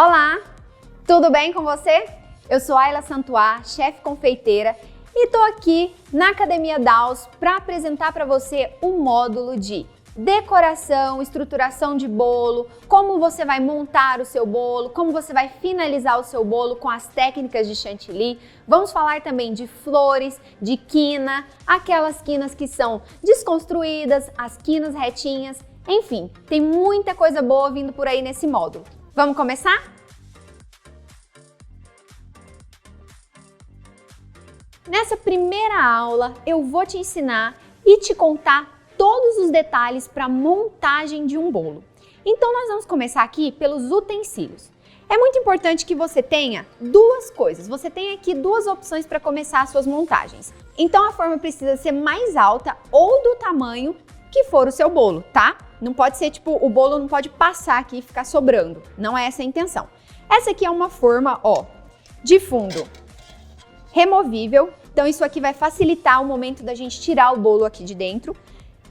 Olá, tudo bem com você? Eu sou Ayla Santuá, chefe confeiteira, e tô aqui na Academia Daus para apresentar para você o módulo de decoração, estruturação de bolo, como você vai montar o seu bolo, como você vai finalizar o seu bolo com as técnicas de chantilly. Vamos falar também de flores, de quina, aquelas quinas que são desconstruídas, as quinas retinhas, enfim, tem muita coisa boa vindo por aí nesse módulo. Vamos começar? Nessa primeira aula, eu vou te ensinar e te contar todos os detalhes para a montagem de um bolo. Então, nós vamos começar aqui pelos utensílios. É muito importante que você tenha duas coisas. Você tem aqui duas opções para começar as suas montagens. Então, a forma precisa ser mais alta ou do tamanho que for o seu bolo, tá? Não pode ser tipo, o bolo não pode passar aqui e ficar sobrando. Não é essa a intenção. Essa aqui é uma forma, ó, de fundo removível. Então, isso aqui vai facilitar o momento da gente tirar o bolo aqui de dentro.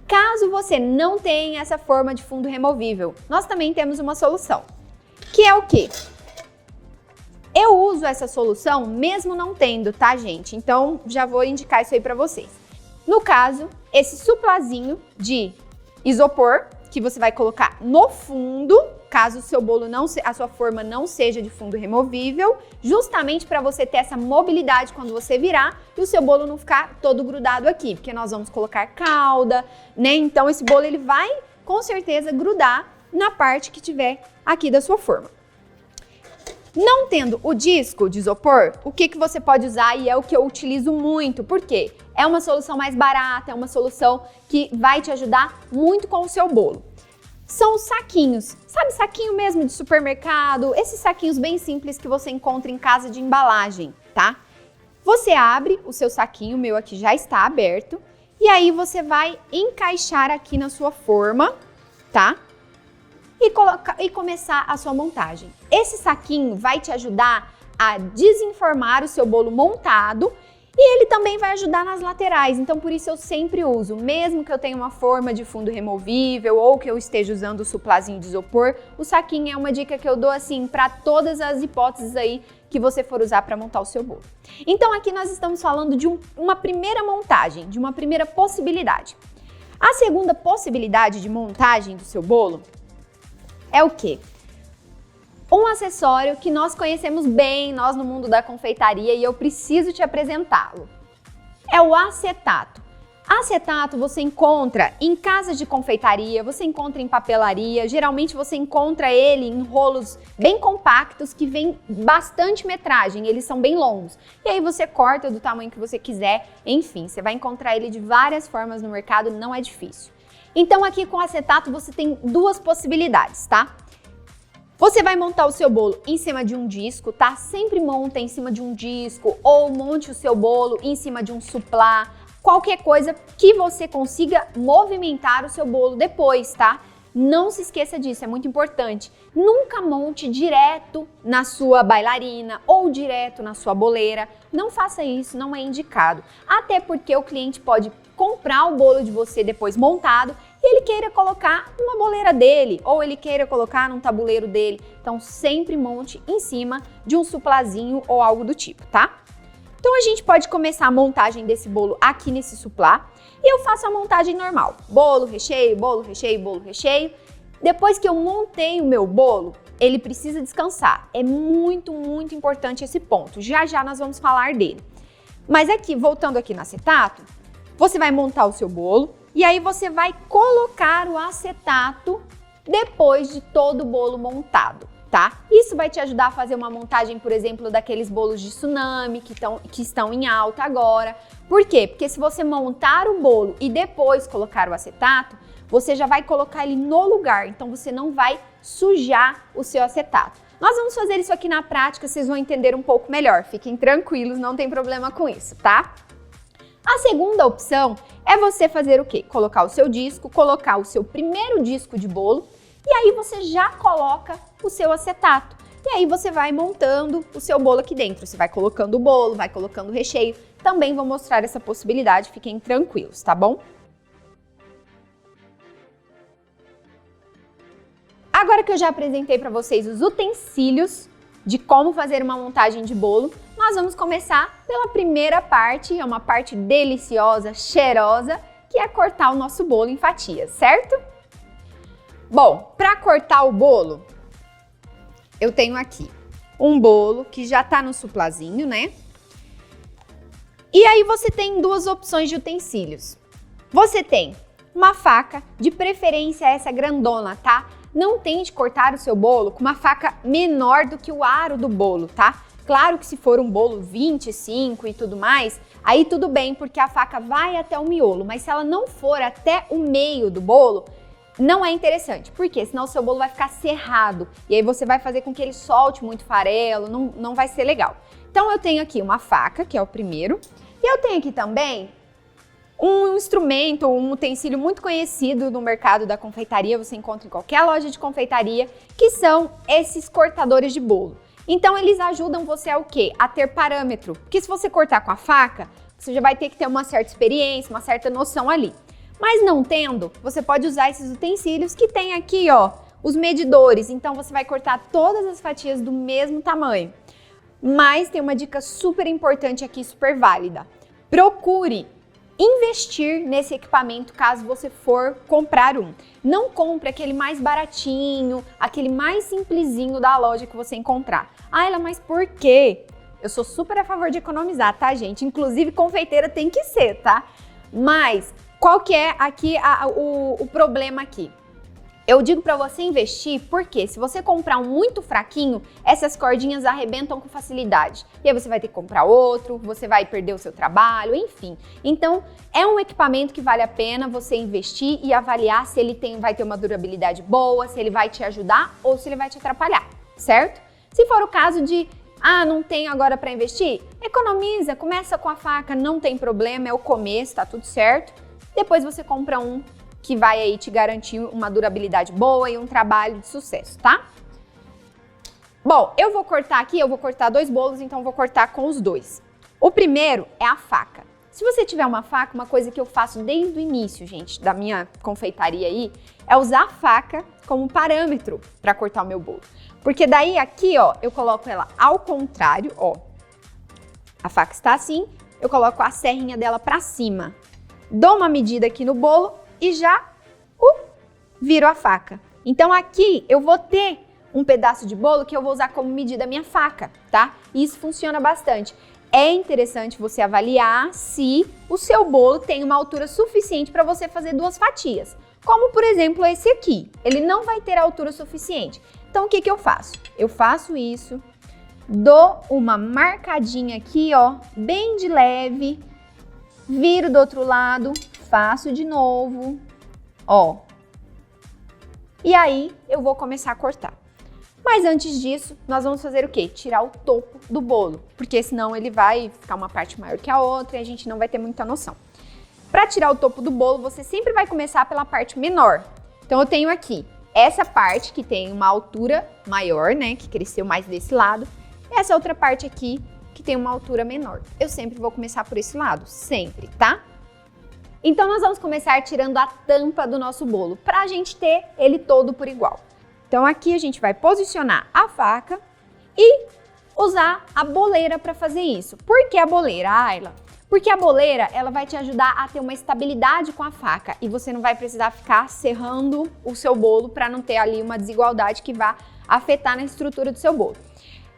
Caso você não tenha essa forma de fundo removível, nós também temos uma solução, que é o quê? Eu uso essa solução mesmo não tendo, tá, gente? Então, já vou indicar isso aí para vocês. No caso, esse suplazinho de isopor, que você vai colocar no fundo, caso o seu bolo a sua forma não seja de fundo removível, justamente para você ter essa mobilidade quando você virar e o seu bolo não ficar todo grudado aqui, porque nós vamos colocar calda, né? Então esse bolo ele vai com certeza grudar na parte que tiver aqui da sua forma. Não tendo o disco de isopor, o que você pode usar, e é o que eu utilizo muito, porque é uma solução mais barata, é uma solução que vai te ajudar muito com o seu bolo. São os saquinhos, sabe, saquinho mesmo de supermercado, esses saquinhos bem simples que você encontra em casa de embalagem, tá? Você abre o seu saquinho, o meu aqui já está aberto, e aí você vai encaixar aqui na sua forma, tá? E começar a sua montagem. Esse saquinho vai te ajudar a desenformar o seu bolo montado e ele também vai ajudar nas laterais, então por isso eu sempre uso, mesmo que eu tenha uma forma de fundo removível ou que eu esteja usando o suplazinho de isopor, o saquinho é uma dica que eu dou assim para todas as hipóteses aí que você for usar para montar o seu bolo. Então aqui nós estamos falando de uma primeira montagem, de uma primeira possibilidade. A segunda possibilidade de montagem do seu bolo é o quê? Um acessório que nós conhecemos bem, nós no mundo da confeitaria, e eu preciso te apresentá-lo. É o acetato. Acetato você encontra em casas de confeitaria, você encontra em papelaria, geralmente você encontra ele em rolos bem compactos que vem bastante metragem, eles são bem longos. E aí você corta do tamanho que você quiser, enfim, você vai encontrar ele de várias formas no mercado, não é difícil. Então aqui com acetato você tem duas possibilidades, tá? Você vai montar o seu bolo em cima de um disco, tá? Sempre monta em cima de um disco ou monte o seu bolo em cima de um suplá, qualquer coisa que você consiga movimentar o seu bolo depois, tá? Não se esqueça disso, é muito importante. Nunca monte direto na sua bailarina ou direto na sua boleira. Não faça isso, não é indicado. Até porque o cliente pode comprar o bolo de você depois montado e ele queira colocar numa boleira dele ou ele queira colocar num tabuleiro dele. Então sempre monte em cima de um suplazinho ou algo do tipo, tá? Então a gente pode começar a montagem desse bolo aqui nesse suplá e eu faço a montagem normal. Bolo, recheio, bolo, recheio, bolo, recheio. Depois que eu montei o meu bolo, ele precisa descansar. É muito, muito importante esse ponto. Já já nós vamos falar dele. Mas aqui, voltando aqui no acetato, você vai montar o seu bolo e aí você vai colocar o acetato depois de todo o bolo montado, tá? Isso vai te ajudar a fazer uma montagem, por exemplo, daqueles bolos de tsunami que estão em alta agora. Por quê? Porque se você montar o bolo e depois colocar o acetato, você já vai colocar ele no lugar, então você não vai sujar o seu acetato. Nós vamos fazer isso aqui na prática, vocês vão entender um pouco melhor. Fiquem tranquilos, não tem problema com isso, tá? A segunda opção é você fazer o quê? Colocar o seu disco, colocar o seu primeiro disco de bolo e aí você já coloca o seu acetato. E aí você vai montando o seu bolo aqui dentro. Você vai colocando o bolo, vai colocando o recheio. Também vou mostrar essa possibilidade, fiquem tranquilos, tá bom? Agora que eu já apresentei para vocês os utensílios de como fazer uma montagem de bolo, nós vamos começar pela primeira parte, é uma parte deliciosa, cheirosa, que é cortar o nosso bolo em fatias, certo? Bom, para cortar o bolo, eu tenho aqui um bolo que já tá no suplazinho, né? E aí você tem duas opções de utensílios. Você tem uma faca, de preferência essa grandona, tá? Não tente cortar o seu bolo com uma faca menor do que o aro do bolo, tá? Claro que se for um bolo 25 e tudo mais, aí tudo bem, porque a faca vai até o miolo, mas se ela não for até o meio do bolo, não é interessante. Por quê? Senão o seu bolo vai ficar cerrado e aí você vai fazer com que ele solte muito farelo, não vai ser legal. Então eu tenho aqui uma faca, que é o primeiro, e eu tenho aqui também um instrumento, um utensílio muito conhecido no mercado da confeitaria, você encontra em qualquer loja de confeitaria, que são esses cortadores de bolo. Então eles ajudam você a o quê? A ter parâmetro, porque se você cortar com a faca, você já vai ter que ter uma certa experiência, uma certa noção ali. Mas não tendo, você pode usar esses utensílios que tem aqui, ó, os medidores. Então você vai cortar todas as fatias do mesmo tamanho. Mas tem uma dica super importante aqui, super válida. Procure investir nesse equipamento caso você for comprar um. Não compre aquele mais baratinho, aquele mais simplesinho da loja que você encontrar. Ah, Ela, mas por quê? Eu sou super a favor de economizar, tá, gente? Inclusive, confeiteira tem que ser, tá? Mas qual que é aqui o problema aqui? Eu digo para você investir porque se você comprar um muito fraquinho, essas cordinhas arrebentam com facilidade. E aí você vai ter que comprar outro, você vai perder o seu trabalho, enfim. Então, é um equipamento que vale a pena você investir e avaliar se ele vai ter uma durabilidade boa, se ele vai te ajudar ou se ele vai te atrapalhar, certo? Se for o caso de, não tenho agora para investir, economiza, começa com a faca, não tem problema, é o começo, tá tudo certo. Depois você compra um que vai aí te garantir uma durabilidade boa e um trabalho de sucesso, tá? Bom, eu vou cortar 2 bolos, então vou cortar com os 2. O primeiro é a faca. Se você tiver uma faca, uma coisa que eu faço desde o início, gente, da minha confeitaria aí, é usar a faca como parâmetro para cortar o meu bolo. Porque daí aqui, ó, eu coloco ela ao contrário, ó. A faca está assim, eu coloco a serrinha dela para cima. Dou uma medida aqui no bolo e já viro a faca. Então aqui eu vou ter um pedaço de bolo que eu vou usar como medida a minha faca, tá? E isso funciona bastante. É interessante você avaliar se o seu bolo tem uma altura suficiente para você fazer 2 fatias. Como, por exemplo, esse aqui. Ele não vai ter altura suficiente. Então o que eu faço? Eu faço isso, dou uma marcadinha aqui, ó, bem de leve, viro do outro lado, faço de novo, ó. E aí eu vou começar a cortar. Mas antes disso, nós vamos fazer o quê? Tirar o topo do bolo, porque senão ele vai ficar uma parte maior que a outra e a gente não vai ter muita noção. Para tirar o topo do bolo, você sempre vai começar pela parte menor. Então eu tenho aqui essa parte que tem uma altura maior, né, que cresceu mais desse lado, e essa outra parte aqui que tem uma altura menor. Eu sempre vou começar por esse lado, sempre, tá? Então nós vamos começar tirando a tampa do nosso bolo, para a gente ter ele todo por igual. Então aqui a gente vai posicionar a faca e usar a boleira para fazer isso. Por que a boleira, Ayla? Porque a boleira, ela vai te ajudar a ter uma estabilidade com a faca e você não vai precisar ficar serrando o seu bolo para não ter ali uma desigualdade que vá afetar na estrutura do seu bolo.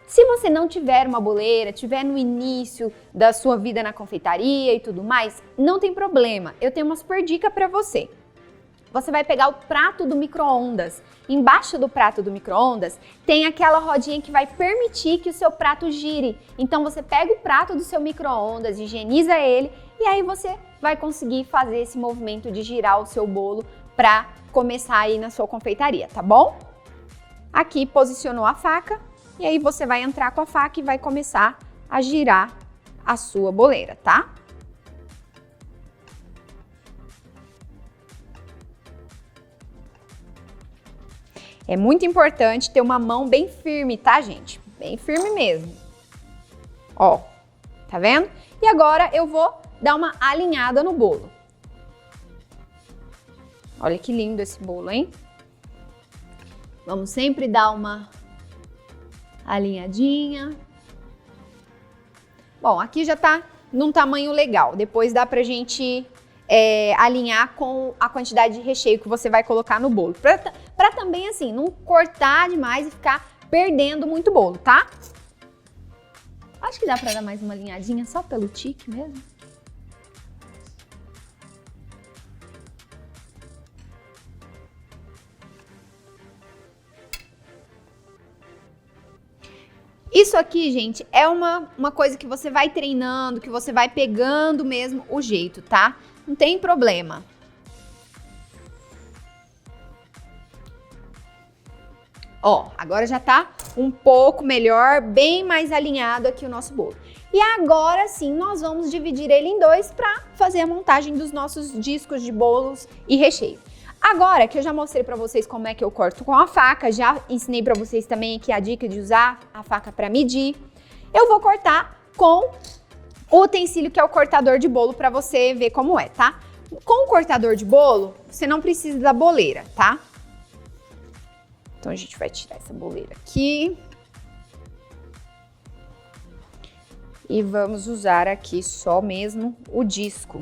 Se você não tiver uma boleira, tiver no início da sua vida na confeitaria e tudo mais, não tem problema. Eu tenho uma super dica para você. Você vai pegar o prato do micro-ondas. Embaixo do prato do micro-ondas tem aquela rodinha que vai permitir que o seu prato gire. Então você pega o prato do seu micro-ondas, higieniza ele e aí você vai conseguir fazer esse movimento de girar o seu bolo para começar aí na sua confeitaria, tá bom? Aqui posicionou a faca e aí você vai entrar com a faca e vai começar a girar a sua boleira, tá? É muito importante ter uma mão bem firme, tá, gente? Bem firme mesmo. Ó, tá vendo? E agora eu vou dar uma alinhada no bolo. Olha que lindo esse bolo, hein? Vamos sempre dar uma alinhadinha. Bom, aqui já tá num tamanho legal. Depois dá pra gente alinhar com a quantidade de recheio que você vai colocar no bolo. Pra também, assim, não cortar demais e ficar perdendo muito bolo, tá? Acho que dá pra dar mais uma alinhadinha só pelo tique mesmo. Isso aqui, gente, é uma coisa que você vai treinando, que você vai pegando mesmo o jeito, tá? Não tem problema. Ó, agora já tá um pouco melhor, bem mais alinhado aqui o nosso bolo. E agora sim, nós vamos dividir ele em dois para fazer a montagem dos nossos discos de bolos e recheio. Agora que eu já mostrei para vocês como é que eu corto com a faca, já ensinei para vocês também aqui a dica de usar a faca para medir, eu vou cortar com o utensílio que é o cortador de bolo para você ver como é, tá? Com o cortador de bolo, você não precisa da boleira, tá? Então a gente vai tirar essa boleira aqui. E vamos usar aqui só mesmo o disco.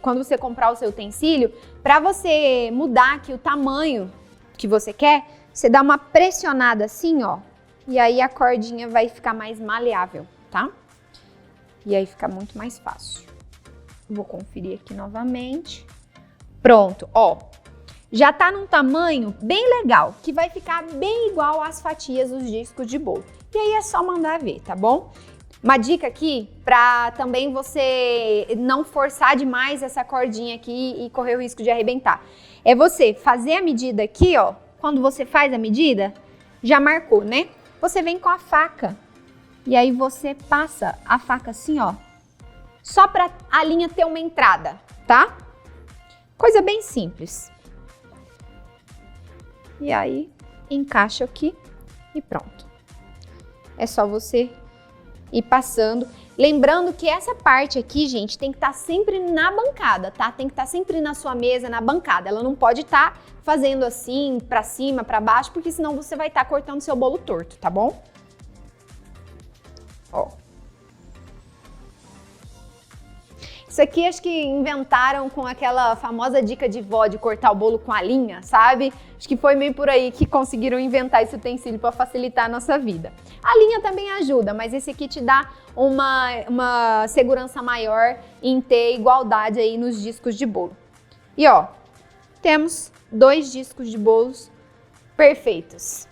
Quando você comprar o seu utensílio, para você mudar aqui o tamanho que você quer, você dá uma pressionada assim, ó. E aí a cordinha vai ficar mais maleável, tá? E aí fica muito mais fácil. Vou conferir aqui novamente. Pronto, ó. Já tá num tamanho bem legal, que vai ficar bem igual às fatias dos discos de bolo. E aí é só mandar ver, tá bom? Uma dica aqui, para também você não forçar demais essa cordinha aqui e correr o risco de arrebentar, é você fazer a medida aqui, ó. Quando você faz a medida, já marcou, né? Você vem com a faca e aí você passa a faca assim, ó, só para a linha ter uma entrada, tá? Coisa bem simples. E aí, encaixa aqui e pronto. É só você ir passando. Lembrando que essa parte aqui, gente, tem que estar sempre na bancada, tá? Tem que estar sempre na sua mesa, na bancada. Ela não pode estar fazendo assim, pra cima, pra baixo, porque senão você vai estar cortando seu bolo torto, tá bom? Ó. Isso aqui acho que inventaram com aquela famosa dica de vó de cortar o bolo com a linha, sabe? Acho que foi meio por aí que conseguiram inventar esse utensílio para facilitar a nossa vida. A linha também ajuda, mas esse aqui te dá uma segurança maior em ter igualdade aí nos discos de bolo. E ó, temos 2 discos de bolos perfeitos.